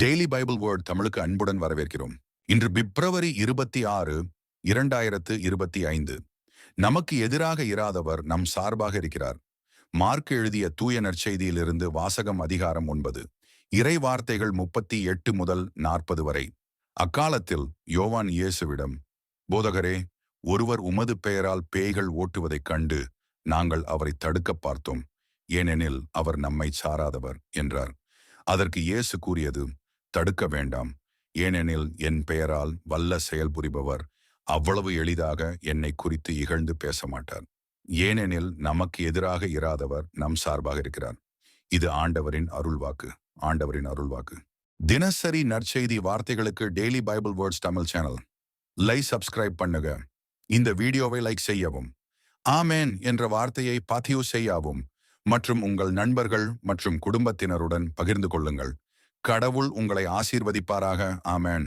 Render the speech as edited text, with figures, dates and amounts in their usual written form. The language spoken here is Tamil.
டெய்லி பைபிள் வேர்ட் தமிழுக்கு அன்புடன் வரவேற்கிறோம். இன்று பிப்ரவரி 26, 2025. நமக்கு எதிராக இராதவர் நம் சார்பாக இருக்கிறார். மார்க் எழுதிய தூய நற்செய்தியிலிருந்து வாசகம் அதிகாரம் 9. இறை வார்த்தைகள் 38 முதல் 40 வரை. அக்காலத்தில் யோவான் இயேசுவிடம், போதகரே, ஒருவர் உமது பெயரால் பேய்கள் ஓட்டுவதைக் கண்டு நாங்கள் அவரை தடுக்க பார்த்தோம், ஏனெனில் அவர் நம்மை சாராதவர் என்றார். அதற்கு இயேசு கூறியது, தடுக்க வேண்டாம், ஏனெனில் என் பெயரால் வல்ல செயல் புரிபவர் அவ்வளவு எளிதாக என்னை குறித்து இகழ்ந்து பேச மாட்டார். ஏனெனில் நமக்கு எதிராக இராதவர் நம் சார்பாக இருக்கிறார். இது ஆண்டவரின் அருள்வாக்கு. தினசரி நற்செய்தி வார்த்தைகளுக்கு daily Bible words Tamil channel subscribe பண்ணுங்க. இந்த வீடியோவை லைக் செய்யவும், ஆமேன் என்ற வார்த்தையை பதிவு செய்யவும் மற்றும் உங்கள் நண்பர்கள் மற்றும் குடும்பத்தினருடன் பகிர்ந்து கொள்ளுங்கள். கடவுள் உங்களை ஆசீர்வதிப்பாராக. ஆமேன்.